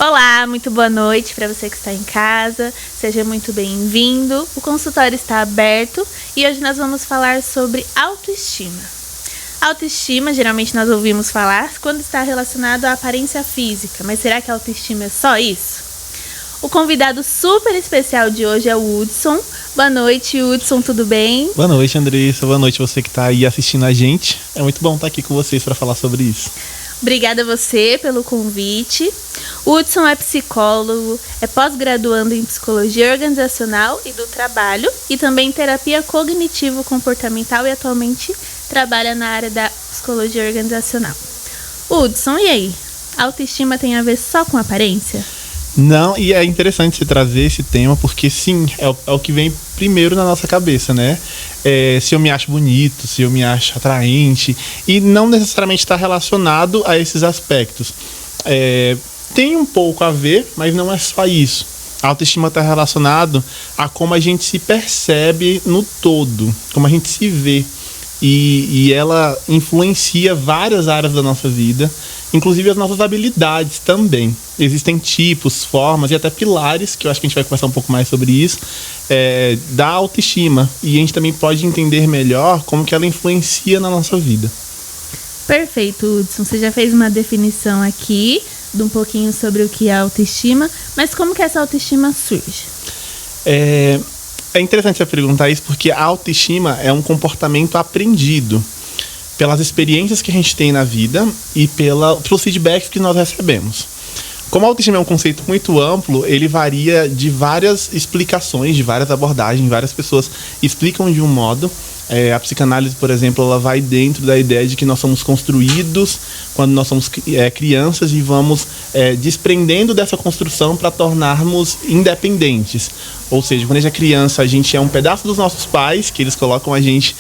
Olá, muito boa noite para você que está em casa, seja muito bem-vindo. O consultório está aberto e hoje nós vamos falar sobre autoestima. Autoestima, geralmente nós ouvimos falar quando está relacionado à aparência física, mas será que a autoestima é só isso? O convidado super especial de hoje é o Hudson. Boa noite, Hudson, tudo bem? Boa noite, Andressa. Boa noite você que está aí assistindo a gente. É muito bom estar aqui com vocês para falar sobre isso. Obrigada a você pelo convite. O Hudson é psicólogo, é pós-graduando em psicologia organizacional e do trabalho e também em terapia cognitivo-comportamental e atualmente trabalha na área da psicologia organizacional. Hudson, e aí? Autoestima tem a ver só com aparência? Não, e é interessante você trazer esse tema porque sim, é o que vem primeiro na nossa cabeça, né? Se eu me acho bonito, se eu me acho atraente, e não necessariamente está relacionado a esses aspectos. Tem um pouco a ver, mas não é só isso. A autoestima está relacionado a como a gente se percebe no todo, como a gente se vê. E ela influencia várias áreas da nossa vida, inclusive as nossas habilidades também. Existem tipos, formas e até pilares, que eu acho que a gente vai conversar um pouco mais sobre isso, da autoestima. E a gente também pode entender melhor como que ela influencia na nossa vida. Perfeito, Hudson. Você já fez uma definição aqui de um pouquinho sobre o que é autoestima, mas como que essa autoestima surge? É interessante você perguntar isso porque a autoestima é um comportamento aprendido pelas experiências que a gente tem na vida e pelos feedbacks que nós recebemos. Como a autoestima é um conceito muito amplo, ele varia de várias explicações, de várias abordagens, várias pessoas explicam de um modo. A psicanálise, por exemplo, ela vai dentro da ideia de que nós somos construídos quando nós somos crianças e vamos desprendendo dessa construção para tornarmos independentes. Ou seja, quando a gente é criança, a gente é um pedaço dos nossos pais, que eles colocam a gente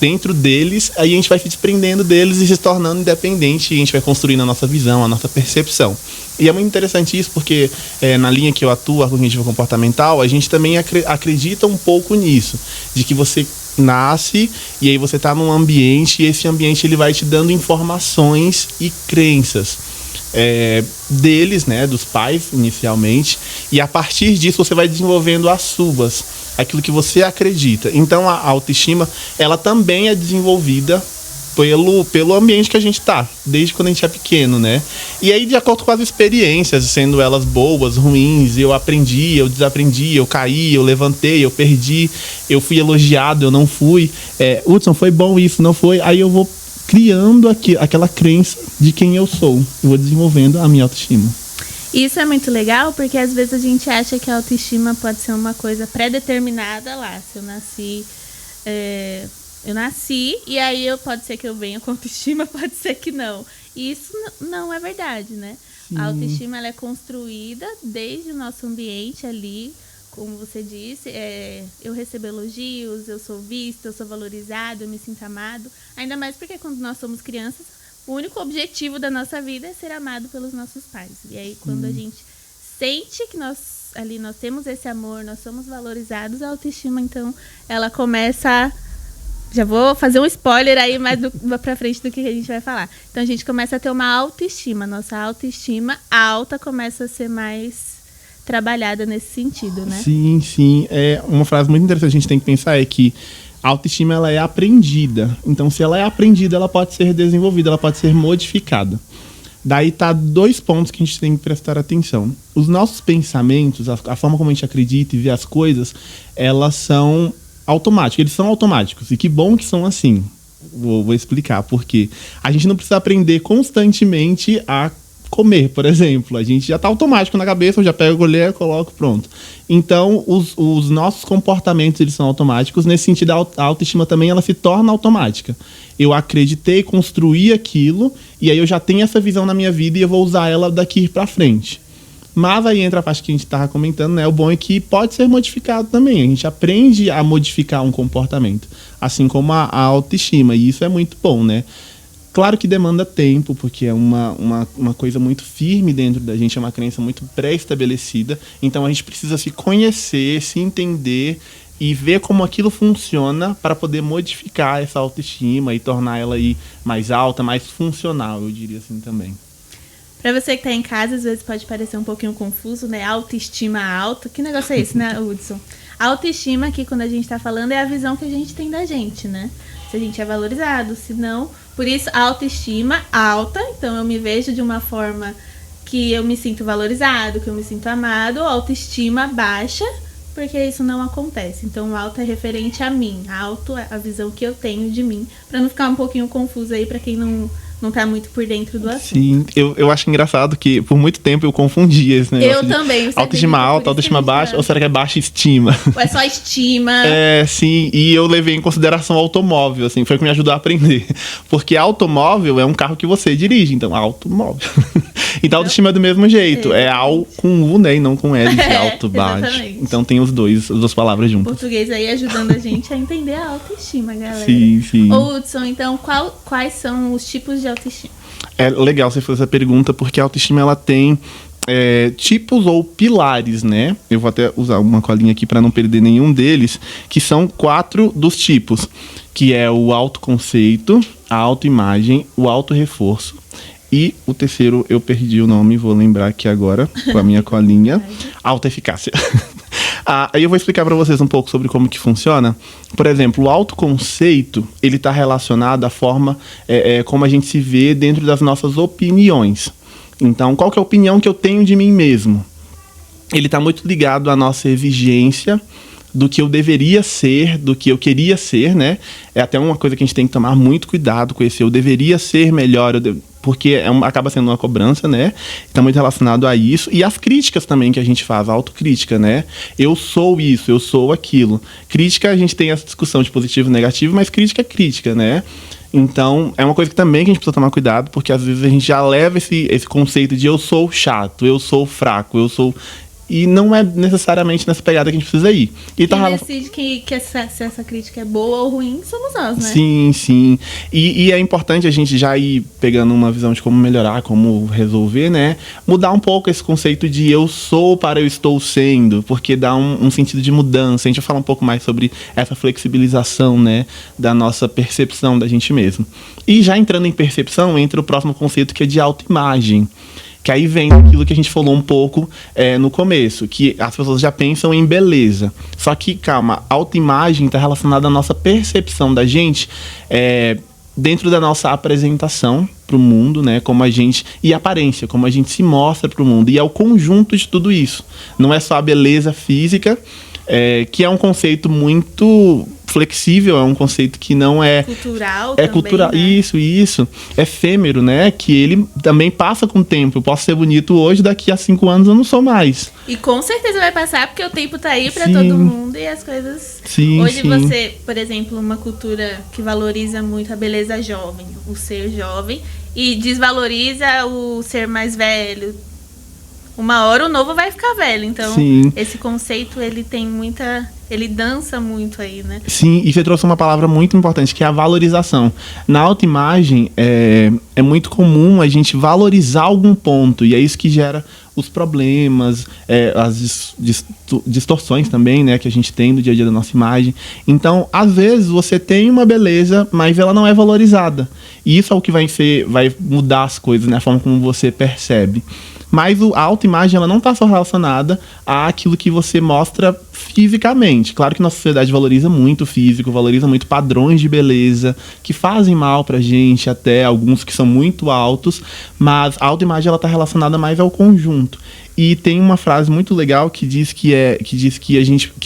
dentro deles, aí a gente vai se desprendendo deles e se tornando independente e a gente vai construindo a nossa visão, a nossa percepção. E é muito interessante isso porque na linha que eu atuo, a cognitiva comportamental, a gente também acredita um pouco nisso, de que você nasce e aí você está num ambiente e esse ambiente ele vai te dando informações e crenças deles, né, dos pais inicialmente, e a partir disso você vai desenvolvendo as suas, aquilo que você acredita. Então a autoestima ela também é desenvolvida pelo ambiente que a gente tá, desde quando a gente é pequeno, né? E aí, de acordo com as experiências, sendo elas boas, ruins, eu aprendi, eu desaprendi, eu caí, eu levantei, eu perdi, eu fui elogiado, eu não fui. Hudson, foi bom isso, não foi? Aí eu vou criando aquela crença de quem eu sou. Eu vou desenvolvendo a minha autoestima. Isso é muito legal porque às vezes a gente acha que a autoestima pode ser uma coisa pré-determinada lá. Se eu nasci... Eu nasci e aí pode ser que eu venha com autoestima, pode ser que não. E isso não é verdade, né? Sim. A autoestima ela é construída desde o nosso ambiente ali, como você disse. Eu recebo elogios, eu sou vista, eu sou valorizado, eu me sinto amado. Ainda mais porque quando nós somos crianças, o único objetivo da nossa vida é ser amado pelos nossos pais. E aí quando a gente sente que nós temos esse amor, nós somos valorizados, a autoestima então ela começa a... Já vou fazer um spoiler aí mais pra frente do que a gente vai falar. Então a gente começa a ter uma autoestima. Nossa autoestima alta começa a ser mais trabalhada nesse sentido, né? Sim, sim. Uma frase muito interessante que a gente tem que pensar é que a autoestima ela é aprendida. Então se ela é aprendida, ela pode ser desenvolvida, ela pode ser modificada. Daí tá 2 pontos que a gente tem que prestar atenção. Os nossos pensamentos, a forma como a gente acredita e vê as coisas, elas são automáticos, eles são automáticos. E que bom que são assim. Vou explicar por quê. A gente não precisa aprender constantemente a comer, por exemplo. A gente já está automático na cabeça, eu já pego a colher, coloco, pronto. Então, os nossos comportamentos eles são automáticos. Nesse sentido, a autoestima também ela se torna automática. Eu acreditei, construí aquilo, e aí eu já tenho essa visão na minha vida e eu vou usar ela daqui para frente. Mas aí entra a parte que a gente estava comentando, né? O bom é que pode ser modificado também. A gente aprende a modificar um comportamento, assim como a autoestima. E isso é muito bom, né? Claro que demanda tempo, porque é uma coisa muito firme dentro da gente, é uma crença muito pré-estabelecida. Então a gente precisa se conhecer, se entender e ver como aquilo funciona para poder modificar essa autoestima e tornar ela aí mais alta, mais funcional, eu diria assim também. Pra você que tá em casa, às vezes pode parecer um pouquinho confuso, né? Autoestima alta. Que negócio é esse, né, Hudson? Autoestima aqui, quando a gente tá falando, é a visão que a gente tem da gente, né? Se a gente é valorizado, se não... Por isso, autoestima alta. Então, eu me vejo de uma forma que eu me sinto valorizado, que eu me sinto amado. Autoestima baixa, porque isso não acontece. Então, o alto é referente a mim. Alto é a visão que eu tenho de mim. Pra não ficar um pouquinho confuso aí pra quem não tá muito por dentro do assunto. Sim, eu acho engraçado que por muito tempo eu confundia esse negócio. Eu também. Autoestima alta, autoestima baixa, ou será que é baixa estima? Ou é só estima? Sim, e eu levei em consideração o automóvel, assim, foi o que me ajudou a aprender. Porque automóvel é um carro que você dirige, então automóvel. Então autoestima é do mesmo jeito, é ao com U, né, e não com L, de alto, baixo. Exatamente. Então tem as duas palavras O juntas. português aí ajudando a gente a entender a autoestima, galera. Sim, sim. Ô, Hudson, então, quais são os tipos de autoestima? É legal você fazer essa pergunta, porque a autoestima, ela tem tipos ou pilares, né? Eu vou até usar uma colinha aqui para não perder nenhum deles, que são 4 dos tipos, que é o autoconceito, a autoimagem, o autorreforço e o terceiro, eu perdi o nome, vou lembrar aqui agora, com a minha colinha, autoeficácia. Aí eu vou explicar para vocês um pouco sobre como que funciona. Por exemplo, o autoconceito, ele está relacionado à forma como a gente se vê dentro das nossas opiniões. Então, qual que é a opinião que eu tenho de mim mesmo? Ele está muito ligado à nossa exigência do que eu deveria ser, do que eu queria ser, né? É até uma coisa que a gente tem que tomar muito cuidado com esse eu deveria ser melhor, porque acaba sendo uma cobrança, né? Está muito relacionado a isso. E as críticas também que a gente faz, a autocrítica, né? Eu sou isso, eu sou aquilo. Crítica, a gente tem essa discussão de positivo e negativo, mas crítica é crítica, né? Então, é uma coisa que também que a gente precisa tomar cuidado, porque às vezes a gente já leva esse conceito de eu sou chato, eu sou fraco, eu sou... E não é necessariamente nessa pegada que a gente precisa ir. E quem decide se essa crítica é boa ou ruim somos nós, né? Sim, sim. E é importante a gente já ir pegando uma visão de como melhorar, como resolver, né? Mudar um pouco esse conceito de eu sou para eu estou sendo, porque dá um sentido de mudança. A gente vai falar um pouco mais sobre essa flexibilização, né? Da nossa percepção da gente mesmo. E já entrando em percepção, entra o próximo conceito, que é de autoimagem. Que aí vem aquilo que a gente falou um pouco no começo, que as pessoas já pensam em beleza. Só que, calma, a autoimagem está relacionada à nossa percepção da gente dentro da nossa apresentação para o mundo, né? Como a gente... E aparência, como a gente se mostra para o mundo. E é o conjunto de tudo isso. Não é só a beleza física, que é um conceito muito flexível, é um conceito que não é... Cultural também, cultural, né? Isso. Efêmero, né? Que ele também passa com o tempo. Eu posso ser bonito hoje, daqui a 5 anos eu não sou mais. E com certeza vai passar, porque o tempo tá aí pra todo mundo e as coisas... Hoje você, por exemplo, uma cultura que valoriza muito a beleza jovem, o ser jovem, e desvaloriza o ser mais velho. Uma hora o novo vai ficar velho, então esse conceito ele tem muita... Ele dança muito aí, né? Sim, e você trouxe uma palavra muito importante, que é a valorização. Na autoimagem, é muito comum a gente valorizar algum ponto, e é isso que gera os problemas, as distorções também, né, que a gente tem no dia a dia da nossa imagem. Então, às vezes, você tem uma beleza, mas ela não é valorizada. E isso é o que vai mudar as coisas, né, a forma como você percebe. Mas a autoimagem, ela não está só relacionada àquilo que você mostra fisicamente. Claro que nossa sociedade valoriza muito o físico, valoriza muito padrões de beleza, que fazem mal pra gente, até alguns que são muito altos, mas a autoimagem, ela está relacionada mais ao conjunto. E tem uma frase muito legal que diz que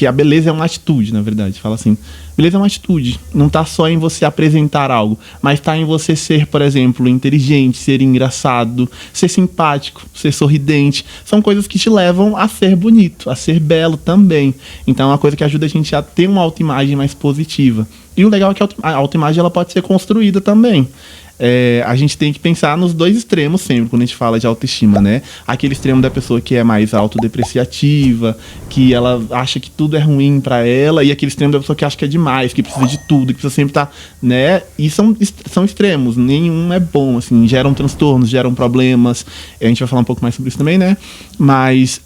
a beleza é uma atitude, na verdade. Fala assim, beleza é uma atitude. Não tá só em você apresentar algo, mas tá em você ser, por exemplo, inteligente, ser engraçado, ser simpático, ser sorridente. São coisas que te levam a ser bonito, a ser belo também. Então é uma coisa que ajuda a gente a ter uma autoimagem mais positiva. E o legal é que a autoimagem, ela pode ser construída também. A gente tem que pensar nos dois extremos sempre, quando a gente fala de autoestima, né? Aquele extremo da pessoa que é mais autodepreciativa, que ela acha que tudo é ruim pra ela, e aquele extremo da pessoa que acha que é demais, que precisa de tudo, que precisa sempre estar, né? E são extremos, nenhum é bom, assim, geram transtornos, geram problemas. A gente vai falar um pouco mais sobre isso também, né? Mas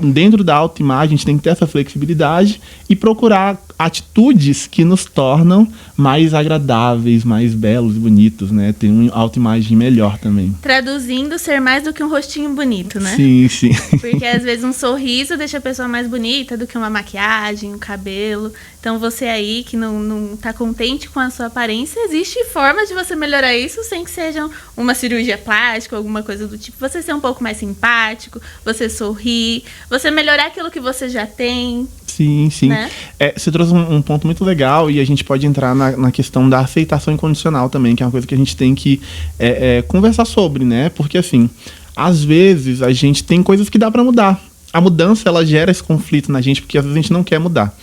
dentro da autoimagem, a gente tem que ter essa flexibilidade e procurar atitudes que nos tornam mais agradáveis, mais belos e bonitos, né? Ter uma autoimagem melhor também. Traduzindo, ser mais do que um rostinho bonito, né? Sim, sim. Porque às vezes um sorriso deixa a pessoa mais bonita do que uma maquiagem, um cabelo. Então você aí que não tá contente com a sua aparência, existe formas de você melhorar isso sem que seja uma cirurgia plástica ou alguma coisa do tipo. Você ser um pouco mais simpático, você sorrir, você melhorar aquilo que você já tem. Sim, sim. Né? Você trouxe um ponto muito legal e a gente pode entrar na questão da aceitação incondicional também, que é uma coisa que a gente tem que conversar sobre, né? Porque, assim, às vezes a gente tem coisas que dá pra mudar. A mudança, ela gera esse conflito na gente, porque às vezes a gente não quer mudar.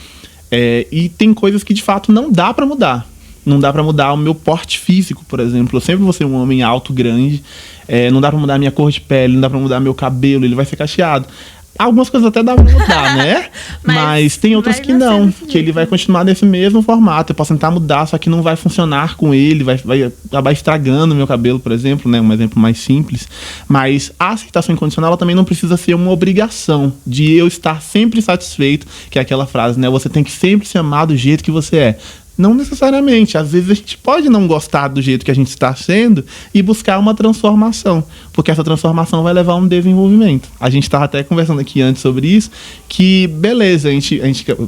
E tem coisas que, de fato, não dá pra mudar. Não dá pra mudar o meu porte físico, por exemplo. Eu sempre vou ser um homem alto, grande. Não dá pra mudar a minha cor de pele, não dá pra mudar meu cabelo, ele vai ser cacheado. Algumas coisas até dá pra mudar, né? Mas tem outras que não, que ele vai continuar nesse mesmo formato. Eu posso tentar mudar, só que não vai funcionar com ele, vai acabar estragando meu cabelo, por exemplo, né? Um exemplo mais simples. Mas a aceitação incondicional ela também não precisa ser uma obrigação de eu estar sempre satisfeito, que é aquela frase, né? Você tem que sempre se amar do jeito que você é. Não necessariamente. Às vezes a gente pode não gostar do jeito que a gente está sendo e buscar uma transformação, porque essa transformação vai levar a um desenvolvimento. A gente estava até conversando aqui antes sobre isso, que beleza, a gente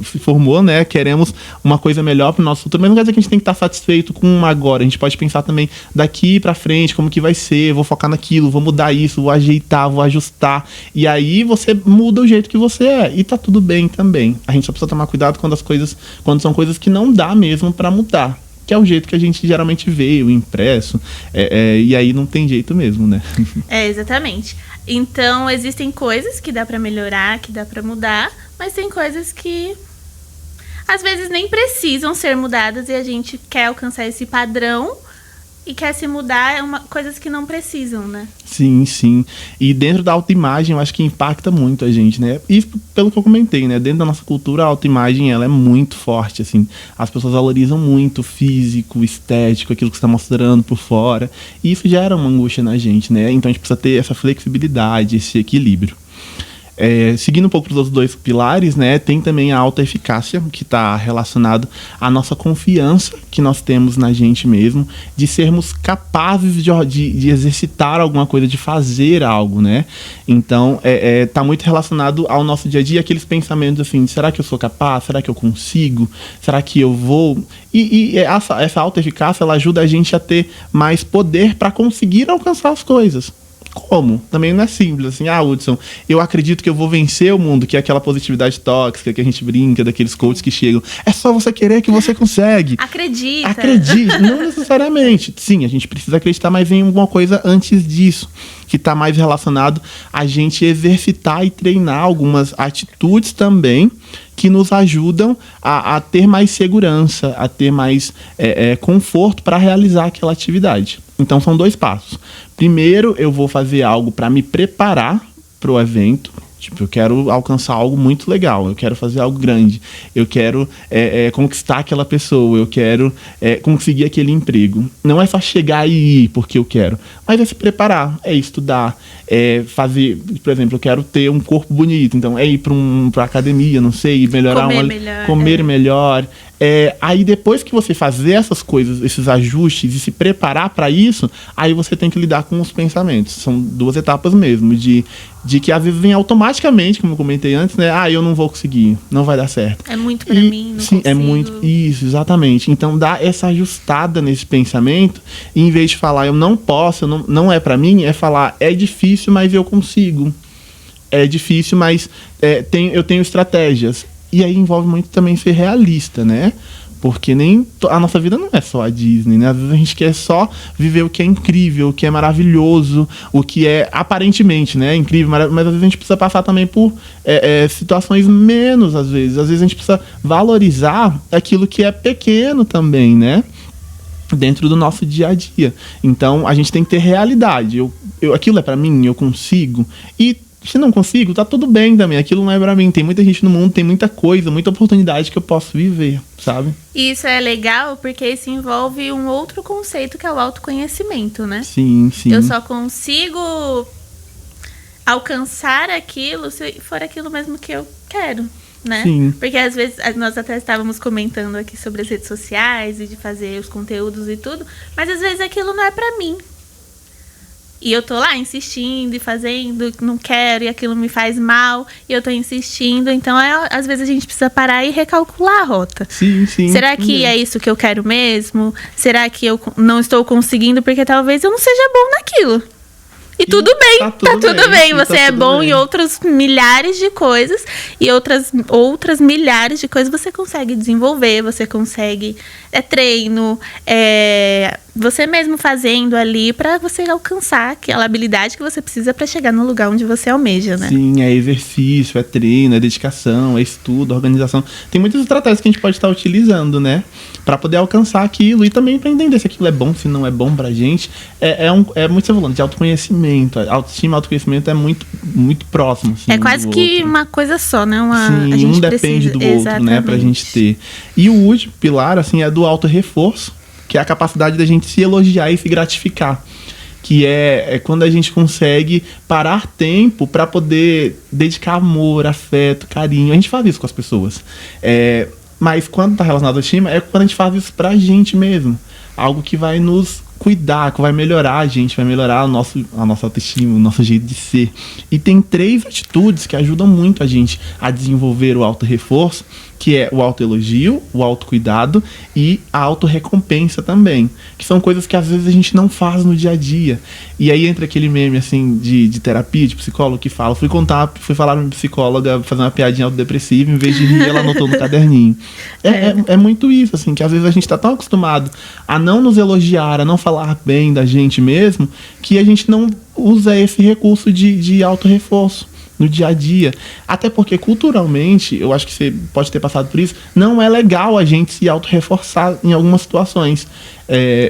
se formou, né? Queremos uma coisa melhor para o nosso futuro, mas não quer dizer que a gente tem que estar satisfeito com uma agora. A gente pode pensar também daqui para frente, como que vai ser, vou focar naquilo, vou mudar isso, vou ajeitar, vou ajustar. E aí você muda o jeito que você é. E tá tudo bem também. A gente só precisa tomar cuidado quando são coisas que não dá mesmo para mudar, que é o jeito que a gente geralmente vê, o impresso, e aí não tem jeito mesmo, né? Exatamente. Então, existem coisas que dá para melhorar, que dá para mudar, mas tem coisas que às vezes nem precisam ser mudadas e a gente quer alcançar esse padrão e quer se mudar, coisas que não precisam, né? Sim, sim. E dentro da autoimagem, eu acho que impacta muito a gente, né? Isso pelo que eu comentei, né? Dentro da nossa cultura, a autoimagem, ela é muito forte, assim. As pessoas valorizam muito o físico, o estético, aquilo que você está mostrando por fora. E isso gera uma angústia na gente, né? Então a gente precisa ter essa flexibilidade, esse equilíbrio. Seguindo um pouco dos outros dois pilares, né, tem também a autoeficácia, que está relacionado à nossa confiança que nós temos na gente mesmo, de sermos capazes de exercitar alguma coisa, de fazer algo, né? Então, tá muito relacionado ao nosso dia a dia, aqueles pensamentos assim, será que eu sou capaz? Será que eu consigo? Será que eu vou? E essa autoeficácia, ela ajuda a gente a ter mais poder para conseguir alcançar as coisas. Como? Também não é simples, assim, Hudson, eu acredito que eu vou vencer o mundo, que é aquela positividade tóxica que a gente brinca, daqueles coaches que chegam, é só você querer que você consegue. Acredita. Acredite, não necessariamente. Sim, a gente precisa acreditar, mas em alguma coisa antes disso, que está mais relacionado a gente exercitar e treinar algumas atitudes também que nos ajudam a ter mais segurança, a ter mais conforto para realizar aquela atividade. Então, são 2 passos. Primeiro, eu vou fazer algo para me preparar para o evento. Tipo, eu quero alcançar algo muito legal, eu quero fazer algo grande, eu quero conquistar aquela pessoa, eu quero conseguir aquele emprego. Não é só chegar e ir porque eu quero, mas é se preparar, é estudar, é fazer, por exemplo, eu quero ter um corpo bonito, então é ir para academia, não sei, melhorar comer melhor. Aí depois que você fazer essas coisas, esses ajustes e se preparar para isso, aí você tem que lidar com os pensamentos. São 2 etapas mesmo, de que às vezes vem automaticamente, como eu comentei antes, né? Eu não vou conseguir, não vai dar certo. É muito para mim, não sim, consigo. É muito, isso, exatamente. Então dá essa ajustada nesse pensamento, e em vez de falar eu não posso, não é para mim, é falar é difícil, mas eu consigo. É difícil, mas eu tenho estratégias. E aí envolve muito também ser realista, né? Porque a nossa vida não é só a Disney, né? Às vezes a gente quer só viver o que é incrível, o que é maravilhoso, o que é aparentemente, né, incrível, mas às vezes a gente precisa passar também por situações menos, às vezes. Às vezes a gente precisa valorizar aquilo que é pequeno também, né? Dentro do nosso dia a dia. Então a gente tem que ter realidade. Aquilo é pra mim, eu consigo. E se não consigo, tá tudo bem também. Aquilo não é pra mim. Tem muita gente no mundo, tem muita coisa, muita oportunidade que eu posso viver, sabe? Isso é legal porque isso envolve um outro conceito que é o autoconhecimento, né? Sim, sim. Eu só consigo alcançar aquilo se for aquilo mesmo que eu quero, né? Sim. Porque às vezes nós até estávamos comentando aqui sobre as redes sociais e de fazer os conteúdos e tudo, mas às vezes aquilo não é pra mim. E eu tô lá insistindo e fazendo, não quero, e aquilo me faz mal, e eu tô insistindo. Então, às vezes a gente precisa parar e recalcular a rota. Sim, sim. Será que é isso que eu quero mesmo? Será que eu não estou conseguindo porque talvez eu não seja bom naquilo? E tudo bem, tá tudo bem. Você é bom em outras milhares de coisas e outras milhares de coisas você consegue desenvolver, você consegue treino, você mesmo fazendo ali pra você alcançar aquela habilidade que você precisa pra chegar no lugar onde você almeja, né? Sim, é exercício, é treino, é dedicação, é estudo, organização. Tem muitas estratégias que a gente pode estar utilizando, né? Pra poder alcançar aquilo e também pra entender se aquilo é bom, se não é bom pra gente. É muito, você falando, de autoconhecimento. Autoestima e autoconhecimento é muito, muito próximo. Assim, é quase que outro. Uma coisa só, né? Sim, a gente um depende do outro, né? Pra gente ter. E o último pilar, assim, é do auto-reforço, que é a capacidade da gente se elogiar e se gratificar. Que é quando a gente consegue parar tempo para poder dedicar amor, afeto, carinho. A gente faz isso com as pessoas. Mas quando tá relacionado à autoestima, é quando a gente faz isso pra gente mesmo. Algo que vai nos cuidar, que vai melhorar a gente, vai melhorar a nossa autoestima, o nosso jeito de ser. E tem 3 atitudes que ajudam muito a gente a desenvolver o auto-reforço, que é o autoelogio, o autocuidado e a autorrecompensa também. Que são coisas que às vezes a gente não faz no dia a dia. E aí entra aquele meme assim de terapia, de psicólogo que fala, fui falar pra minha psicóloga fazer uma piadinha autodepressiva, em vez de rir, ela anotou no caderninho. É muito isso, assim, que às vezes a gente tá tão acostumado a não nos elogiar, a não falar bem da gente mesmo, que a gente não usa esse recurso de autorreforço no dia a dia. Até porque culturalmente, eu acho que você pode ter passado por isso, não é legal a gente se autorreforçar em algumas situações.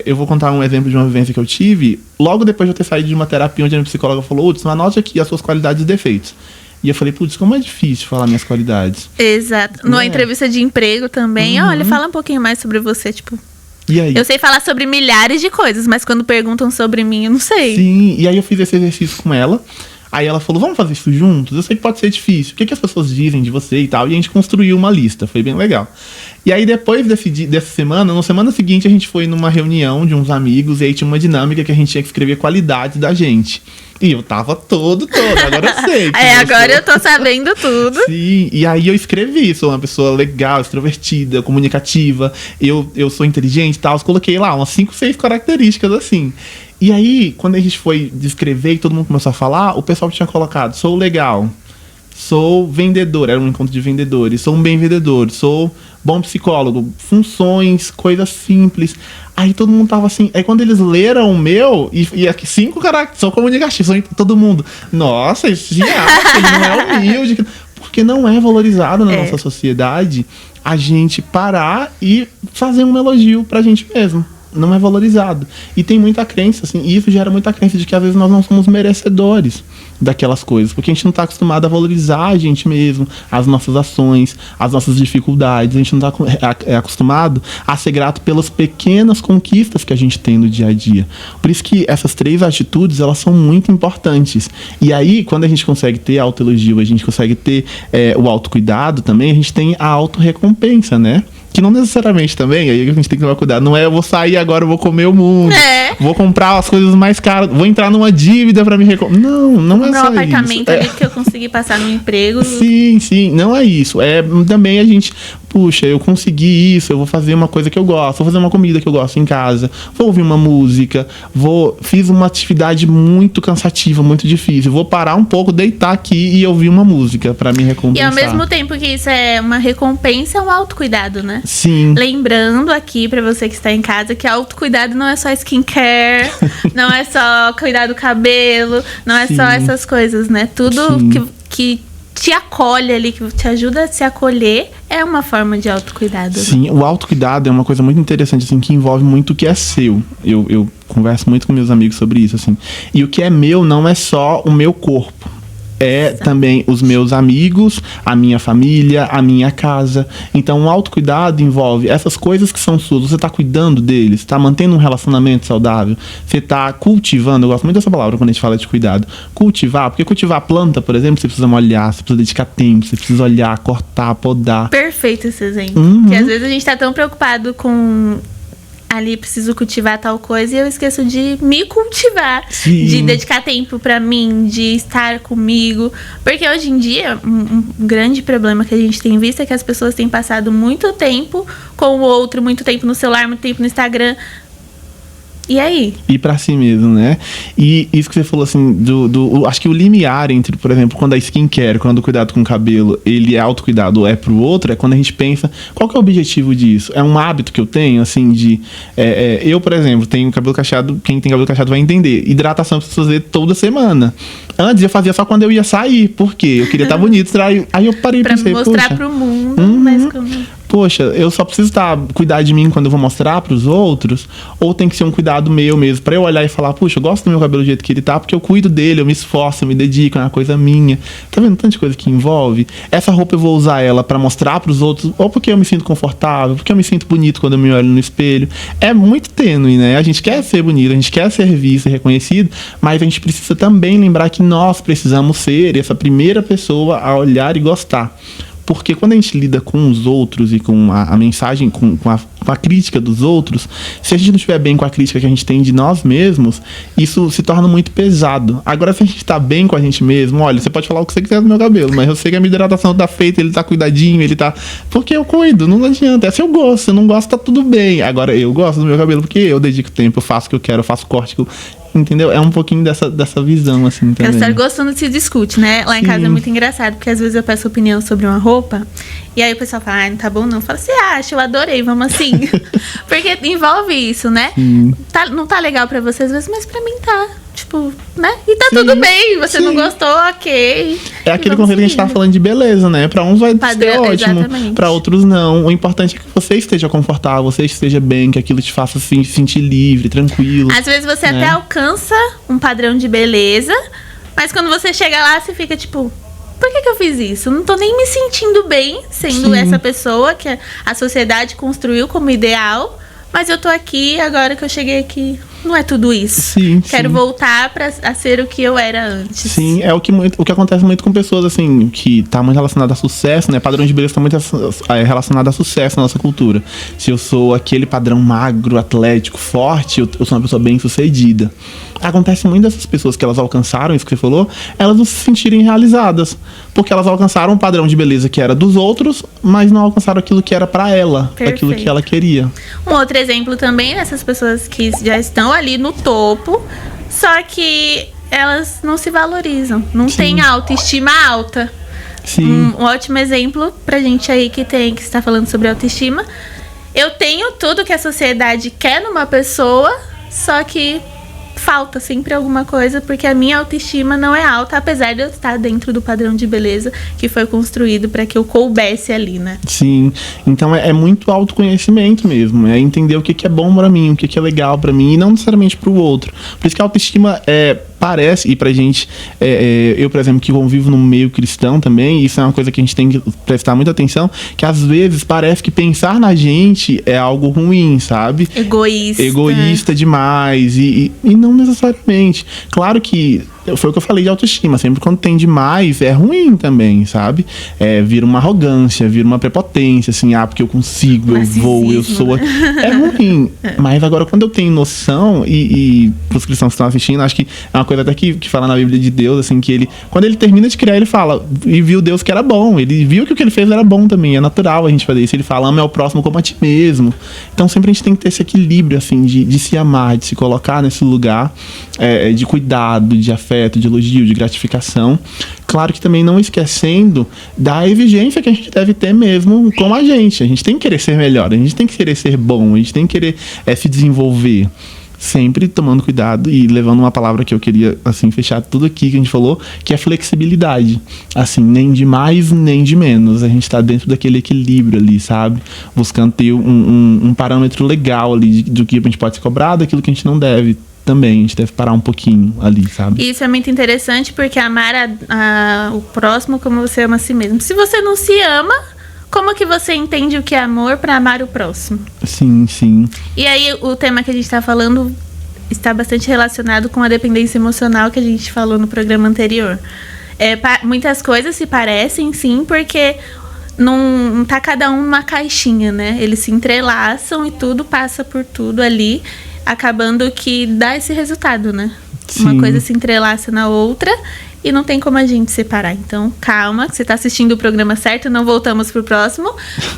Eu vou contar um exemplo de uma vivência que eu tive, logo depois de eu ter saído de uma terapia onde a minha psicóloga falou, Hudson, anote aqui as suas qualidades e defeitos. E eu falei, putz, como é difícil falar minhas qualidades. Exato. Numa entrevista de emprego também, olha, fala um pouquinho mais sobre você, tipo... E aí? Eu sei falar sobre milhares de coisas, mas quando perguntam sobre mim, eu não sei. Sim, e aí eu fiz esse exercício com ela. Aí ela falou, vamos fazer isso juntos? Eu sei que pode ser difícil. O que as pessoas dizem de você e tal? E a gente construiu uma lista. Foi bem legal. E aí depois dessa semana, na semana seguinte, a gente foi numa reunião de uns amigos. E aí tinha uma dinâmica que a gente tinha que escrever qualidades da gente. E eu tava todo. Agora eu sei. Agora eu tô sabendo tudo. Sim, e aí eu escrevi. Sou uma pessoa legal, extrovertida, comunicativa. Eu sou inteligente e tal. Eu coloquei lá umas 5, 6 características assim. E aí, quando a gente foi descrever e todo mundo começou a falar, o pessoal tinha colocado, sou legal, sou vendedor, era um encontro de vendedores, sou um bem vendedor, sou bom psicólogo, funções, coisas simples. Aí todo mundo tava assim, aí quando eles leram o meu, e aqui 5 caracteres, sou comunicativo, sou todo mundo, nossa, esse ele não é humilde, porque não é valorizado na nossa sociedade a gente parar e fazer um elogio pra gente mesmo. Não é valorizado. E tem muita crença, assim, e isso gera muita crença de que às vezes nós não somos merecedores daquelas coisas, porque a gente não está acostumado a valorizar a gente mesmo, as nossas ações, as nossas dificuldades, a gente não está acostumado a ser grato pelas pequenas conquistas que a gente tem no dia a dia. Por isso que essas 3 atitudes, elas são muito importantes. E aí, quando a gente consegue ter autoelogio, a gente consegue ter o autocuidado também, a gente tem a autorrecompensa, né? Que não necessariamente também, aí a gente tem que tomar cuidado. Não é eu vou sair agora, eu vou comer o mundo. Vou comprar as coisas mais caras, vou entrar numa dívida pra me recompensar. Não é só isso. Comprar um apartamento ali que eu consegui passar no emprego. Sim, não é isso. Também a gente, puxa, eu consegui isso, eu vou fazer uma coisa que eu gosto, vou fazer uma comida que eu gosto em casa, vou ouvir uma música, fiz uma atividade muito cansativa, muito difícil, vou parar um pouco, deitar aqui e ouvir uma música pra me recompensar. E ao mesmo tempo que isso é uma recompensa, é um autocuidado, né? Sim. Lembrando aqui pra você que está em casa que autocuidado não é só skincare, não é só cuidar do cabelo, não é só essas coisas, né? Tudo que te acolhe ali, que te ajuda a se acolher, é uma forma de autocuidado. Sim, o autocuidado é uma coisa muito interessante, assim, que envolve muito o que é seu. Eu converso muito com meus amigos sobre isso, assim. E o que é meu não é só o meu corpo. é também os meus amigos, a minha família, a minha casa. Então, o autocuidado envolve essas coisas que são suas. Você está cuidando deles, está mantendo um relacionamento saudável, você está cultivando. Eu gosto muito dessa palavra quando a gente fala de cuidado. Cultivar, porque cultivar planta, por exemplo, você precisa molhar, você precisa dedicar tempo, você precisa olhar, cortar, podar. Perfeito esse exemplo. Porque às vezes a gente está tão preocupado com... ali preciso cultivar tal coisa e eu esqueço de me cultivar. Sim. De dedicar tempo pra mim, de estar comigo. Porque hoje em dia, um grande problema que a gente tem visto é que as pessoas têm passado muito tempo com o outro, muito tempo no celular, muito tempo no Instagram. E aí? E pra si mesmo, né? E isso que você falou, assim, acho que o limiar entre, por exemplo, quando a skincare, quando o cuidado com o cabelo, ele é autocuidado ou é pro outro, é quando a gente pensa, qual que é o objetivo disso? É um hábito que eu tenho, assim, de... eu, por exemplo, tenho cabelo cacheado, quem tem cabelo cacheado vai entender. Hidratação eu preciso fazer toda semana. Antes eu fazia só quando eu ia sair, porque eu queria estar bonito. Aí eu parei pra pensei, mostrar pro mundo, mas como... Poxa, eu só preciso cuidar de mim quando eu vou mostrar pros outros, ou tem que ser um cuidado meu mesmo, pra eu olhar e falar, puxa, eu gosto do meu cabelo do jeito que ele tá, porque eu cuido dele, eu me esforço, eu me dedico, é uma coisa minha. Tá vendo tanta coisa que envolve? Essa roupa eu vou usar ela pra mostrar pros outros, ou porque eu me sinto confortável, porque eu me sinto bonito quando eu me olho no espelho. É muito tênue, né? A gente quer ser bonito, a gente quer ser visto e reconhecido, mas a gente precisa também lembrar que nós precisamos ser essa primeira pessoa a olhar e gostar. Porque quando a gente lida com os outros e com a mensagem, com a crítica dos outros, se a gente não estiver bem com a crítica que a gente tem de nós mesmos, isso se torna muito pesado. Agora, se a gente tá bem com a gente mesmo, olha, você pode falar o que você quiser do meu cabelo, mas eu sei que a minha hidratação tá feita, ele tá cuidadinho, ele tá... Porque eu cuido, não adianta. É se eu gosto, se eu não gosto, tá tudo bem. Agora, eu gosto do meu cabelo porque eu dedico tempo, eu faço o que eu quero, eu faço corte que eu... Entendeu? É um pouquinho dessa visão, assim, também. Essa gostando se discute, né? Lá em casa é muito engraçado, porque às vezes eu peço opinião sobre uma roupa, e aí o pessoal fala, ai, não tá bom não. Eu falo, você acha? Eu adorei, vamos assim. Porque envolve isso, né? Não tá legal pra você às vezes, mas pra mim tá. Tipo, né? E tá tudo bem, você não gostou, ok. É aquele conceito que a gente tava falando de beleza, né? Pra uns vai ser ótimo, exatamente. Pra outros não. O importante é que você esteja confortável, você esteja bem, que aquilo te faça se sentir livre, tranquilo. Às vezes você até alcança um padrão de beleza, mas quando você chega lá, você fica tipo... Por que eu fiz isso? Não tô nem me sentindo bem sendo essa pessoa que a sociedade construiu como ideal, mas eu tô aqui, agora que eu cheguei aqui, não é tudo isso. Quero voltar a ser o que eu era antes. Sim, é o que acontece muito com pessoas, assim, que tá muito relacionado a sucesso, né? Padrão de beleza tá muito relacionado a sucesso na nossa cultura. Se eu sou aquele padrão magro, atlético, forte, eu sou uma pessoa bem sucedida. Acontece muito dessas pessoas que elas alcançaram isso que você falou, elas não se sentirem realizadas, porque elas alcançaram um padrão de beleza que era dos outros, mas não alcançaram aquilo que era pra ela, aquilo que ela queria. Um outro exemplo também dessas pessoas que já estão ali no topo, só que elas não se valorizam, não têm autoestima alta. Um ótimo exemplo pra gente aí que está falando sobre autoestima. Eu tenho tudo que a sociedade quer numa pessoa, só que falta sempre alguma coisa, porque a minha autoestima não é alta, apesar de eu estar dentro do padrão de beleza que foi construído para que eu coubesse ali, né? Sim, então é muito autoconhecimento mesmo, é entender o que é bom para mim, o que é legal para mim, e não necessariamente para o outro. Por isso que a autoestima parece, e pra gente, eu, por exemplo, que convivo no meio cristão também, isso é uma coisa que a gente tem que prestar muita atenção, que às vezes parece que pensar na gente é algo ruim, sabe? Egoísta demais, e não necessariamente. Claro que foi o que eu falei de autoestima, sempre quando tem demais é ruim também, sabe? Vira uma arrogância, vira uma prepotência, assim, porque eu consigo, eu vou, eu sou... É ruim, mas agora quando eu tenho noção, e pros cristãos que estão assistindo, acho que é uma coisa até que fala na Bíblia de Deus, assim, que ele, quando ele termina de criar, ele fala, e viu Deus que era bom, ele viu que o que ele fez era bom também, é natural a gente fazer isso, ele fala, ama ao próximo como a ti mesmo. Então sempre a gente tem que ter esse equilíbrio, assim, de se amar, de se colocar nesse lugar de cuidado, de afeto, de elogio, de gratificação. Claro que também não esquecendo da exigência que a gente deve ter mesmo com a gente tem que querer ser melhor, a gente tem que querer ser bom, a gente tem que querer se desenvolver. Sempre tomando cuidado e levando uma palavra que eu queria, assim, fechar tudo aqui que a gente falou, que é flexibilidade. Assim, nem de mais, nem de menos. A gente tá dentro daquele equilíbrio ali, sabe? Buscando ter um parâmetro legal ali do que a gente pode se cobrar, daquilo que a gente não deve também. A gente deve parar um pouquinho ali, sabe? Isso é muito interessante, porque amar o próximo como você ama a si mesmo. Se você não se ama, como que você entende o que é amor para amar o próximo? Sim, sim. E aí, o tema que a gente está falando está bastante relacionado com a dependência emocional que a gente falou no programa anterior. Muitas coisas se parecem, sim, porque não tá cada um numa caixinha, né? Eles se entrelaçam e tudo passa por tudo ali, acabando que dá esse resultado, né? Sim. Uma coisa se entrelaça na outra e não tem como a gente separar. Então, calma, que você tá assistindo o programa certo, não voltamos pro próximo.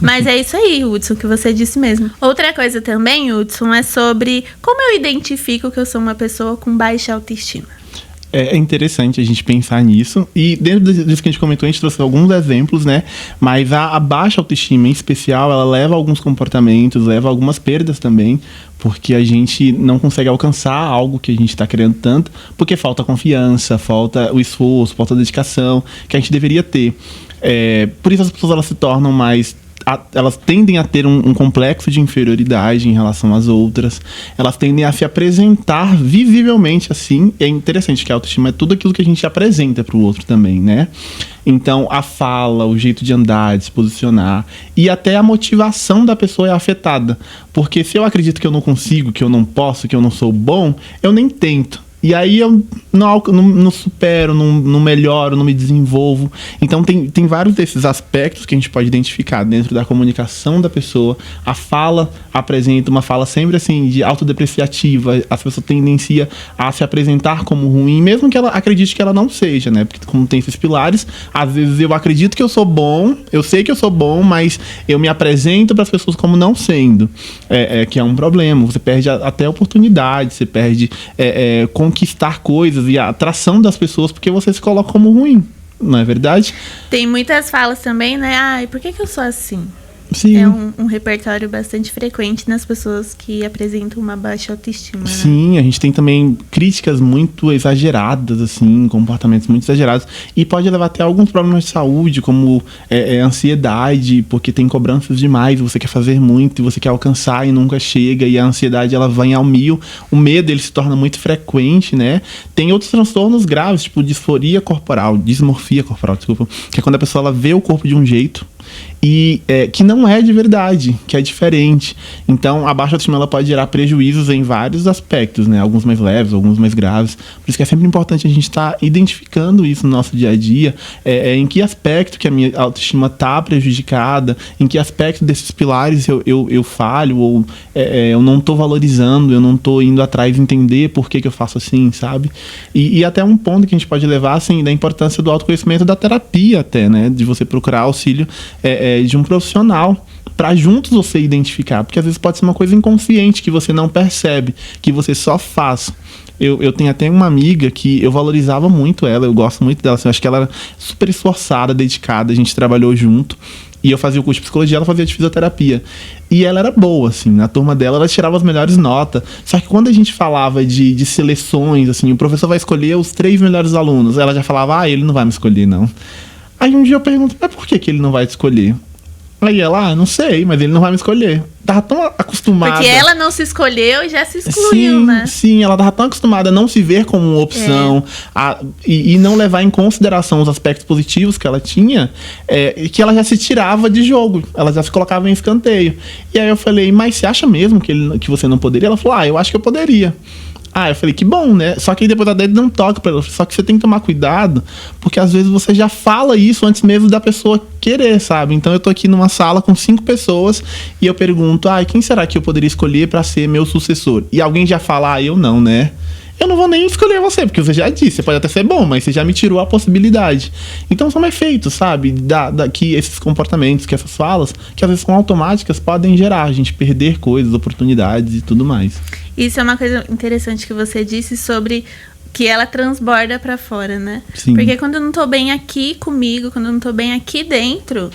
Mas é isso aí, Hudson, que você disse mesmo. Outra coisa também, Hudson, é sobre como eu identifico que eu sou uma pessoa com baixa autoestima. É interessante a gente pensar nisso. E dentro disso que a gente comentou, a gente trouxe alguns exemplos, né? Mas a baixa autoestima, em especial, ela leva a alguns comportamentos, leva a algumas perdas também, porque a gente não consegue alcançar algo que a gente está querendo tanto, porque falta confiança, falta o esforço, falta a dedicação que a gente deveria ter. Por isso as pessoas elas se tornam mais... Elas tendem a ter um complexo de inferioridade em relação às outras. Elas tendem a se apresentar visivelmente assim. É interessante que a autoestima é tudo aquilo que a gente apresenta para o outro também, né? Então, a fala, o jeito de andar, de se posicionar e até a motivação da pessoa é afetada. Porque se eu acredito que eu não consigo, que eu não posso, que eu não sou bom, eu nem tento. E aí eu não supero, não melhoro, não me desenvolvo. Então tem vários desses aspectos que a gente pode identificar dentro da comunicação da pessoa. A fala apresenta uma fala sempre assim de autodepreciativa. A pessoa tendencia a se apresentar como ruim, mesmo que ela acredite que ela não seja, né? Porque como tem esses pilares, às vezes eu acredito que eu sou bom, eu sei que eu sou bom, mas eu me apresento para as pessoas como não sendo. Que é um problema. Você perde até oportunidade, você perde conquistar coisas e a atração das pessoas porque você se coloca como ruim, não é verdade? Tem muitas falas também, né? Ai, por que eu sou assim? Sim. É um repertório bastante frequente nas pessoas que apresentam uma baixa autoestima, né? Sim, a gente tem também críticas muito exageradas, assim, comportamentos muito exagerados. E pode levar até a alguns problemas de saúde, como ansiedade, porque tem cobranças demais, você quer fazer muito e você quer alcançar e nunca chega, e a ansiedade ela vem ao mil. O medo ele se torna muito frequente, né? Tem outros transtornos graves, tipo dismorfia corporal, desculpa, que é quando a pessoa ela vê o corpo de um jeito e que não é de verdade, que é diferente. Então a baixa autoestima ela pode gerar prejuízos em vários aspectos, né? Alguns mais leves, alguns mais graves. Por isso que é sempre importante a gente estar identificando isso no nosso dia a dia, em que aspecto que a minha autoestima está prejudicada, em que aspecto desses pilares eu falho, ou eu não estou valorizando, eu não estou indo atrás de entender por que eu faço assim, sabe? E até um ponto que a gente pode levar, assim, da importância do autoconhecimento, da terapia até, né? De você procurar auxílio de um profissional para juntos você identificar, porque às vezes pode ser uma coisa inconsciente que você não percebe, que você só faz. Eu tenho até uma amiga que eu valorizava muito ela, eu gosto muito dela, assim, eu acho que ela era super esforçada, dedicada, a gente trabalhou junto. E eu fazia o curso de psicologia, ela fazia de fisioterapia. E ela era boa, assim, na turma dela ela tirava as melhores notas. Só que quando a gente falava de seleções, assim, o professor vai escolher os 3 melhores alunos, ela já falava, ele não vai me escolher, não. Aí um dia eu pergunto, mas por que ele não vai te escolher? Aí ela, não sei, mas ele não vai me escolher. Tava tão acostumada... Porque ela não se escolheu e já se excluiu, né? Sim, ela tava tão acostumada a não se ver como uma opção e não levar em consideração os aspectos positivos que ela tinha, que ela já se tirava de jogo, ela já se colocava em escanteio. E aí eu falei, mas você acha mesmo que você não poderia? Ela falou, eu acho que eu poderia. Eu falei, que bom, né? Só que aí depois a Dede não toca pra ela. Só que você tem que tomar cuidado, porque às vezes você já fala isso antes mesmo da pessoa querer, sabe? Então eu tô aqui numa sala com 5 pessoas e eu pergunto, quem será que eu poderia escolher pra ser meu sucessor? E alguém já fala, eu não, né? Eu não vou nem escolher você, porque você já disse, você pode até ser bom, mas você já me tirou a possibilidade. Então são efeitos, sabe? Que esses comportamentos, que essas falas, que às vezes são automáticas, podem gerar a gente perder coisas, oportunidades e tudo mais. Isso é uma coisa interessante que você disse sobre que ela transborda pra fora, né? Sim. Porque quando eu não tô bem aqui comigo, quando eu não tô bem aqui dentro...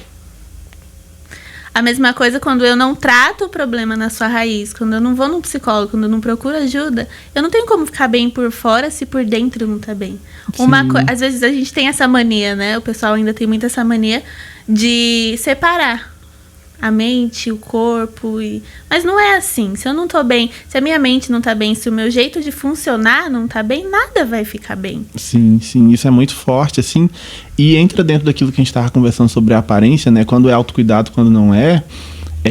A mesma coisa quando eu não trato o problema na sua raiz, quando eu não vou num psicólogo, quando eu não procuro ajuda, eu não tenho como ficar bem por fora se por dentro não tá bem. Às vezes a gente tem essa mania, né? O pessoal ainda tem muito essa mania de separar. a mente, o corpo. Mas não é assim. Se eu não tô bem, se a minha mente não tá bem, se o meu jeito de funcionar não tá bem, nada vai ficar bem. Sim, isso é muito forte, assim. E entra dentro daquilo que a gente estava conversando sobre a aparência, né? Quando é autocuidado, quando não é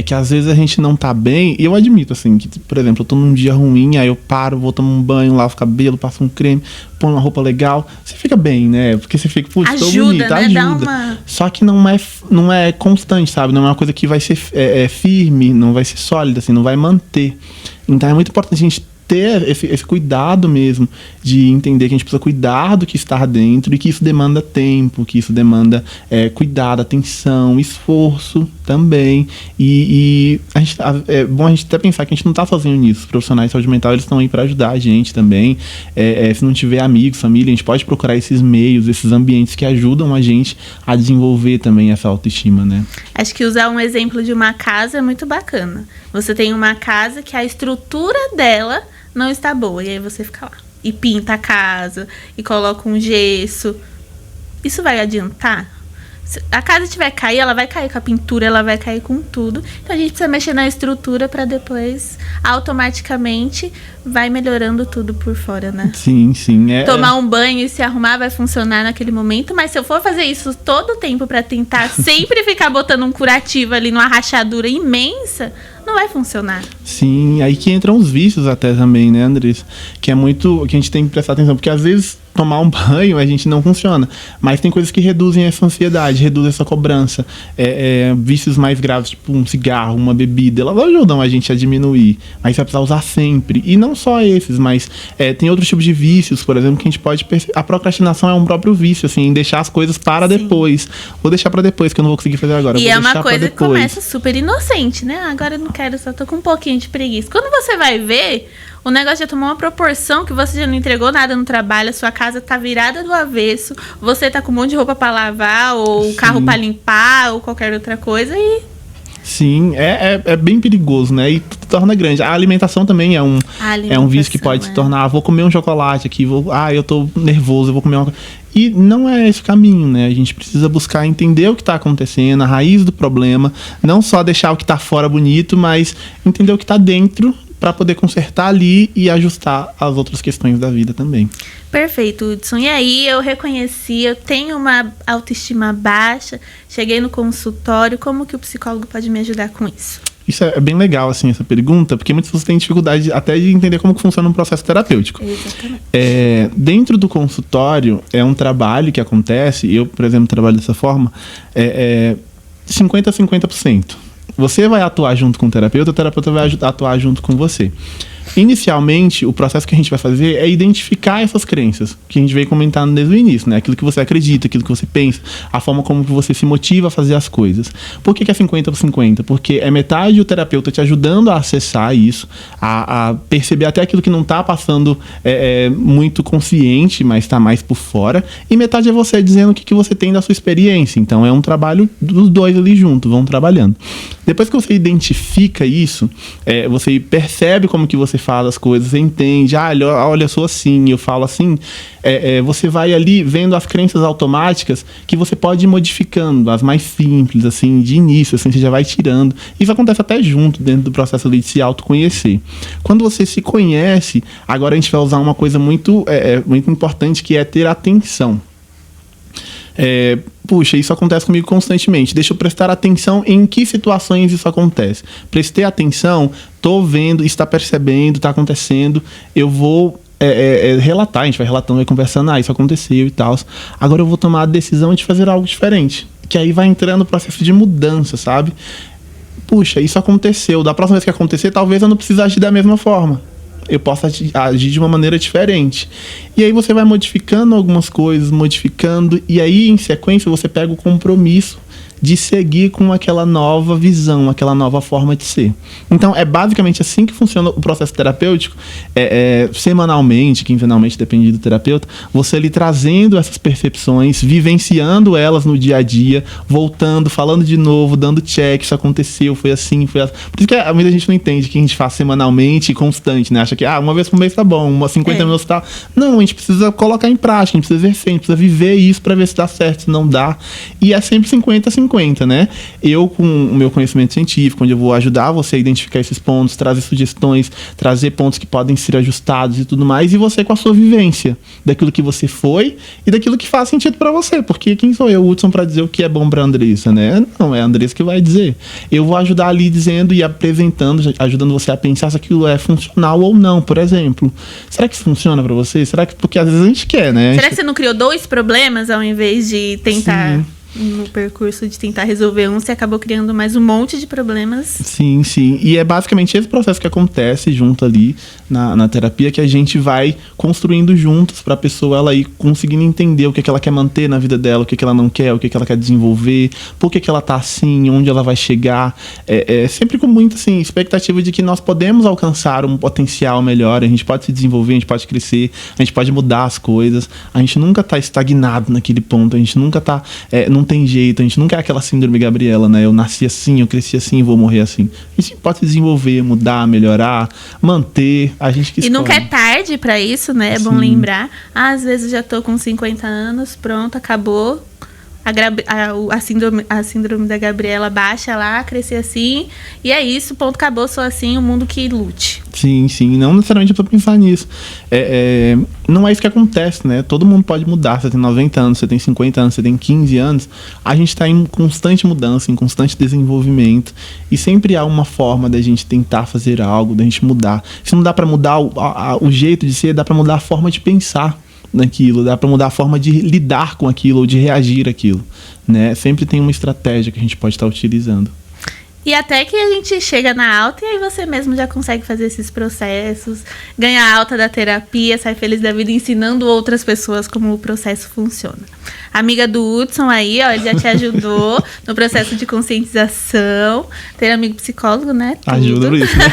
que às vezes a gente não tá bem. E eu admito, assim, que, por exemplo, eu tô num dia ruim, aí eu paro, vou tomar um banho, lavo o cabelo, passo um creme, põe uma roupa legal. Você fica bem, né? Porque você fica, putz, tô bonita, né? Ajuda. Só que não é constante, sabe? Não é uma coisa que vai ser firme, não vai ser sólida, assim, não vai manter. Então é muito importante a gente ter esse cuidado mesmo de entender que a gente precisa cuidar do que está dentro e que isso demanda tempo, que isso demanda cuidado, atenção, esforço também. E é bom a gente até pensar que a gente não está sozinho nisso. Os profissionais de saúde mental, eles estão aí para ajudar a gente também. Se não tiver amigos, família, a gente pode procurar esses meios, esses ambientes que ajudam a gente a desenvolver também essa autoestima, né? Acho que usar um exemplo de uma casa é muito bacana. Você tem uma casa que a estrutura dela não está boa, e aí você fica lá e pinta a casa e coloca um gesso. Isso vai adiantar? Se a casa tiver que cair, ela vai cair com a pintura, ela vai cair com tudo. Então a gente precisa mexer na estrutura para depois automaticamente vai melhorando tudo por fora, né? Sim. Tomar um banho e se arrumar vai funcionar naquele momento, mas se eu for fazer isso todo o tempo para tentar sempre ficar botando um curativo ali numa rachadura imensa, não vai funcionar. Sim, aí que entram os vícios até também, né, Andressa? Que é muito, que a gente tem que prestar atenção, porque às vezes tomar um banho a gente não funciona, mas tem coisas que reduzem essa ansiedade, reduzem essa cobrança. Vícios mais graves, tipo um cigarro, uma bebida, elas ajudam a gente a diminuir, mas vai precisar usar sempre. E não só esses, mas tem outros tipos de vícios, por exemplo, que a gente pode perceber. A procrastinação é um próprio vício, assim, em deixar as coisas para depois. Vou deixar para depois, que eu não vou conseguir fazer agora. E é uma coisa que começa super inocente, né? Agora eu não quero, só tô com um pouquinho de preguiça. Quando você vai ver, o negócio já tomou uma proporção que você já não entregou nada no trabalho, a sua casa tá virada do avesso, você tá com um monte de roupa para lavar, ou o carro para limpar, ou qualquer outra coisa, e... Sim, é bem perigoso, né? E torna grande. A alimentação também é um vício que pode se tornar, vou comer um chocolate aqui, eu tô nervoso, eu vou comer uma... E não é esse o caminho, né? A gente precisa buscar entender o que está acontecendo, a raiz do problema, não só deixar o que está fora bonito, mas entender o que está dentro para poder consertar ali e ajustar as outras questões da vida também. Perfeito, Hudson. E aí eu reconheci, eu tenho uma autoestima baixa, cheguei no consultório, como que o psicólogo pode me ajudar com isso? Isso é bem legal, assim, essa pergunta, porque muitas pessoas têm dificuldade até de entender como que funciona um processo terapêutico. Exatamente. Dentro do consultório, é um trabalho que acontece, eu, por exemplo, trabalho dessa forma, 50% a 50%. Você vai atuar junto com o terapeuta vai atuar junto com você. Inicialmente, o processo que a gente vai fazer é identificar essas crenças, que a gente veio comentando desde o início, né? Aquilo que você acredita, aquilo que você pensa, a forma como você se motiva a fazer as coisas. Por que é 50 por 50? Porque é metade o terapeuta te ajudando a acessar isso, a perceber até aquilo que não está passando muito consciente, mas está mais por fora, e metade é você dizendo o que você tem da sua experiência. Então é um trabalho dos dois ali juntos, vão trabalhando. Depois que você identifica isso, você percebe como que você fala as coisas, você entende, olha, eu sou assim, eu falo assim, você vai ali vendo as crenças automáticas que você pode ir modificando, as mais simples, assim, de início, assim, você já vai tirando. Isso acontece até junto, dentro do processo ali de se autoconhecer. Quando você se conhece, agora a gente vai usar uma coisa muito importante, que é ter atenção. Puxa, isso acontece comigo constantemente. Deixa eu prestar atenção em que situações isso acontece. Prestei atenção, tô vendo, está percebendo, está acontecendo. Eu vou relatar, a gente vai relatando, vai conversando, isso aconteceu e tal. Agora eu vou tomar a decisão de fazer algo diferente. Que aí vai entrando no processo de mudança, sabe? Puxa, isso aconteceu. Da próxima vez que acontecer, talvez eu não precise agir da mesma forma. Eu posso agir de uma maneira diferente. E aí você vai modificando algumas coisas, e aí em sequência você pega o compromisso de seguir com aquela nova visão, aquela nova forma de ser. Então, é basicamente assim que funciona o processo terapêutico. Semanalmente, quinzenalmente, depende do terapeuta, você ali trazendo essas percepções, vivenciando elas no dia a dia, voltando, falando de novo, dando check, isso aconteceu, foi assim, foi assim. Por isso que muita gente não entende que a gente faz semanalmente e constante, né? Acha que uma vez por mês tá bom, umas 50 minutos tá... Não, a gente precisa colocar em prática, a gente precisa exercer, a gente precisa viver isso pra ver se dá certo, se não dá. E é sempre 50-50. 50-50, né? Eu, com o meu conhecimento científico, onde eu vou ajudar você a identificar esses pontos, trazer sugestões, trazer pontos que podem ser ajustados e tudo mais, e você com a sua vivência, daquilo que você foi e daquilo que faz sentido pra você, porque quem sou eu, Hudson, pra dizer o que é bom pra Andressa, né? Não, é a Andressa que vai dizer. Eu vou ajudar ali dizendo e apresentando, ajudando você a pensar se aquilo é funcional ou não, por exemplo. Será que isso funciona pra você? Será que... Porque às vezes a gente quer, né? Será que você não criou 2 problemas ao invés de tentar... Sim. No percurso de tentar resolver você acabou criando mais um monte de problemas. Sim. E é basicamente esse processo que acontece junto ali na terapia, que a gente vai construindo juntos pra pessoa ela ir conseguindo entender o que ela quer manter na vida dela, o que ela não quer, o que ela quer desenvolver, por que ela tá assim, onde ela vai chegar. É sempre com muita assim, expectativa de que nós podemos alcançar um potencial melhor, a gente pode se desenvolver, a gente pode crescer, a gente pode mudar as coisas, a gente nunca tá estagnado naquele ponto, a gente nunca tá... não tem jeito, a gente nunca é aquela síndrome Gabriela, né? Eu nasci assim, eu cresci assim e vou morrer assim. A gente pode se desenvolver, mudar, melhorar, manter, a gente que escolhe. E nunca é tarde pra isso, né? É bom lembrar. Às vezes já tô com 50 anos, pronto, acabou. A síndrome da Gabriela baixa lá, crescer assim, e é isso, ponto, acabou, sou assim, o mundo que lute. Sim, não necessariamente pra pensar nisso. Não é isso que acontece, né? Todo mundo pode mudar, você tem 90 anos, você tem 50 anos, você tem 15 anos, a gente tá em constante mudança, em constante desenvolvimento, e sempre há uma forma da gente tentar fazer algo, da gente mudar. Se não dá pra mudar o jeito de ser, dá pra mudar a forma de pensar naquilo, dá para mudar a forma de lidar com aquilo ou de reagir àquilo, né? Sempre tem uma estratégia que a gente pode estar utilizando. E até que a gente chega na alta e aí você mesmo já consegue fazer esses processos, ganha a alta da terapia, sai feliz da vida ensinando outras pessoas como o processo funciona. Amiga do Hudson aí, ó, ele já te ajudou no processo de conscientização. Ter amigo psicólogo, né? Tudo. Ajuda por isso, né?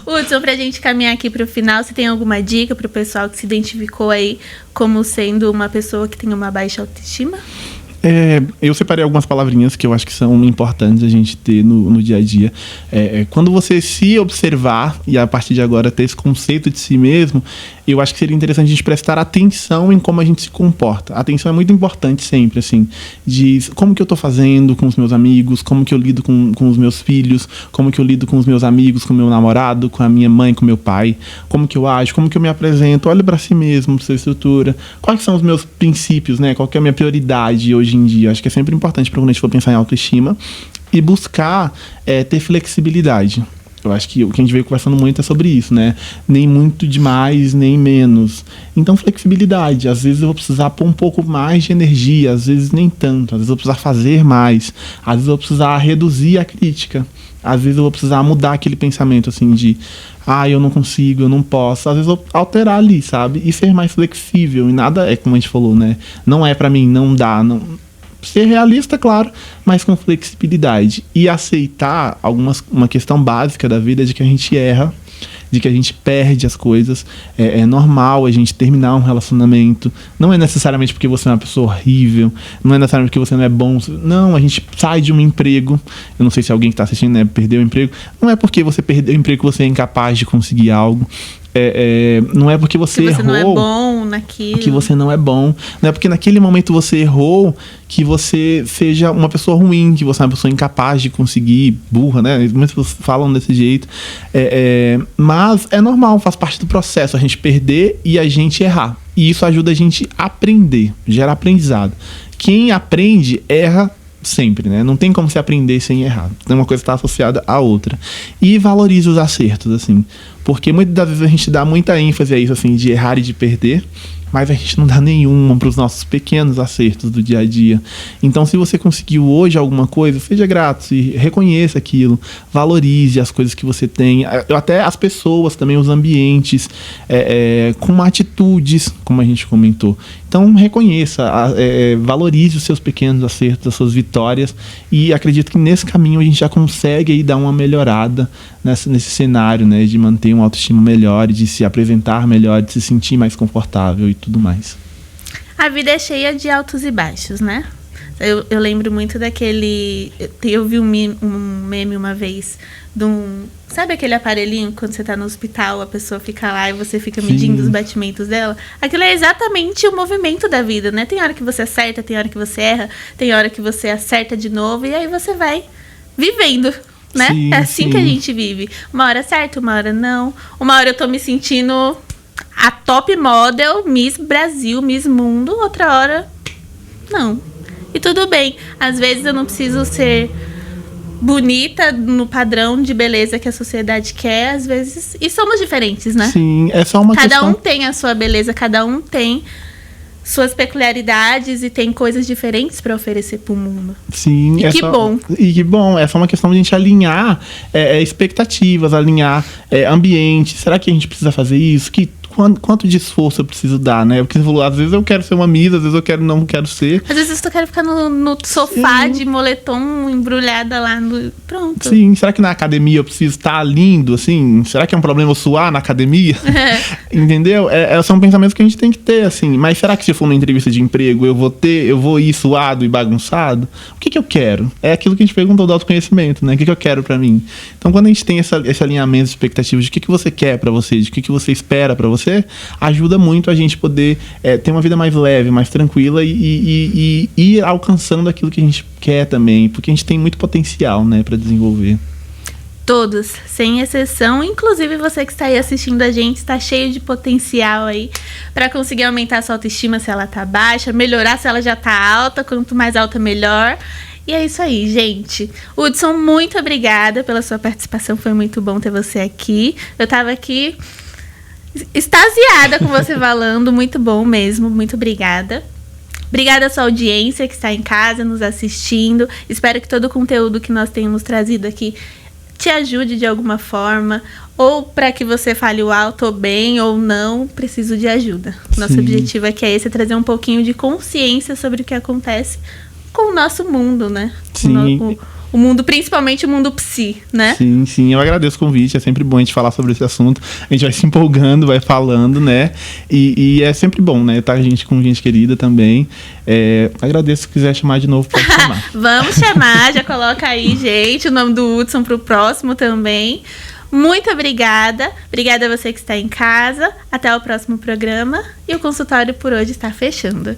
Hudson, pra gente caminhar aqui pro final, você tem alguma dica pro pessoal que se identificou aí como sendo uma pessoa que tem uma baixa autoestima? Eu separei algumas palavrinhas que eu acho que são importantes a gente ter no dia a dia. Quando você se observar e a partir de agora ter esse conceito de si mesmo, eu acho que seria interessante a gente prestar atenção em como a gente se comporta. A atenção é muito importante sempre, assim, de como que eu tô fazendo com os meus amigos, como que eu lido com os meus filhos, como que eu lido com os meus amigos, com o meu namorado, com a minha mãe, com o meu pai, como que eu ajo, como que eu me apresento, olha pra si mesmo, pra sua estrutura, quais são os meus princípios, né, qual que é a minha prioridade hoje em dia. Acho que é sempre importante para quando a gente for pensar em autoestima e buscar ter flexibilidade. Eu acho que o que a gente veio conversando muito é sobre isso, né? Nem muito demais, nem menos. Então, flexibilidade. Às vezes eu vou precisar pôr um pouco mais de energia, às vezes nem tanto. Às vezes eu vou precisar fazer mais. Às vezes eu vou precisar reduzir a crítica. Às vezes eu vou precisar mudar aquele pensamento, assim, de... eu não consigo, eu não posso. Às vezes eu vou alterar ali, sabe? E ser mais flexível. E nada é como a gente falou, né? Não é pra mim, não dá, não... Ser realista, claro, mas com flexibilidade. E aceitar uma questão básica da vida de que a gente erra, de que a gente perde as coisas. É normal a gente terminar um relacionamento. Não é necessariamente porque você é uma pessoa horrível, não é necessariamente porque você não é bom. Não, a gente sai de um emprego. Eu não sei se alguém que está assistindo, né, perdeu o emprego. Não é porque você perdeu o emprego que você é incapaz de conseguir algo. Não é porque você errou, não é bom naquilo, que você não é bom. Não é porque naquele momento você errou que você seja uma pessoa ruim, que você é uma pessoa incapaz de conseguir, burra, né? Muitas pessoas falam desse jeito. Mas é normal, faz parte do processo a gente perder e a gente errar. E isso ajuda a gente a aprender, gera aprendizado. Quem aprende, erra sempre, né? Não tem como se aprender sem errar. Uma coisa está associada à outra. E valorize os acertos, assim. Porque muitas das vezes a gente dá muita ênfase a isso, assim, de errar e de perder, mas a gente não dá nenhuma para os nossos pequenos acertos do dia a dia. Então, se você conseguiu hoje alguma coisa, seja grato e reconheça aquilo, valorize as coisas que você tem, até as pessoas também, os ambientes, com atitudes, como a gente comentou. Então, reconheça, valorize os seus pequenos acertos, as suas vitórias, e acredito que nesse caminho a gente já consegue aí dar uma melhorada nesse cenário, né, de manter uma autoestima melhor, de se apresentar melhor, de se sentir mais confortável e tudo mais. A vida é cheia de altos e baixos, né? Eu lembro muito daquele... Eu vi um meme uma vez de um... Sabe aquele aparelhinho quando você tá no hospital, a pessoa fica lá e você fica medindo os batimentos dela? Aquilo é exatamente o movimento da vida, né? Tem hora que você acerta, tem hora que você erra, tem hora que você acerta de novo e aí você vai vivendo, né? Sim, é assim que a gente vive. Uma hora certo, uma hora não. Uma hora eu tô me sentindo a top model, Miss Brasil, Miss Mundo. Outra hora, não. E tudo bem. Às vezes eu não preciso ser bonita no padrão de beleza que a sociedade quer, às vezes. E somos diferentes, né? Sim, é só uma Cada questão... um tem a sua beleza, cada um tem suas peculiaridades e tem coisas diferentes para oferecer pro mundo. Sim, E que bom. E que bom, é só uma questão de a gente alinhar expectativas, alinhar ambiente. Será que a gente precisa fazer isso? Quanto de esforço eu preciso dar, né? Porque você falou, às vezes eu quero ser uma Miss, às vezes eu não quero ser. Às vezes eu quero ficar no sofá de moletom embrulhada lá no... Pronto. Sim, será que na academia eu preciso estar lindo, assim? Será que é um problema eu suar na academia? Entendeu? São pensamentos que a gente tem que ter, assim. Mas será que se eu for numa entrevista de emprego, eu vou ir suado e bagunçado? O que eu quero? É aquilo que a gente perguntou do autoconhecimento, né? O que eu quero pra mim? Então, quando a gente tem esse alinhamento de expectativas de o que você quer pra você, de o que você espera pra você, ajuda muito a gente poder ter uma vida mais leve, mais tranquila e ir alcançando aquilo que a gente quer também, porque a gente tem muito potencial, né, para desenvolver. Todos, sem exceção, inclusive você que está aí assistindo a gente, está cheio de potencial aí para conseguir aumentar a sua autoestima se ela tá baixa, melhorar se ela já tá alta, quanto mais alta melhor. E é isso aí, gente. Hudson, muito obrigada pela sua participação, foi muito bom ter você aqui. Eu tava aqui extasiada com você falando, muito bom mesmo, muito obrigada. Obrigada à sua audiência que está em casa nos assistindo. Espero que todo o conteúdo que nós temos trazido aqui te ajude de alguma forma, ou para que você fale uau, tô bem ou não, preciso de ajuda. Nosso objetivo aqui é esse, trazer um pouquinho de consciência sobre o que acontece com o nosso mundo, né? Sim. O mundo, principalmente o mundo psi, né? Sim, eu agradeço o convite, é sempre bom a gente falar sobre esse assunto, a gente vai se empolgando, vai falando, né, e é sempre bom, né, estar com gente querida também. Agradeço, se quiser chamar de novo, pode chamar. Vamos chamar, já coloca aí, gente, o nome do Hudson pro próximo também. Muito obrigada a você que está em casa, até o próximo programa, e o consultório por hoje está fechando.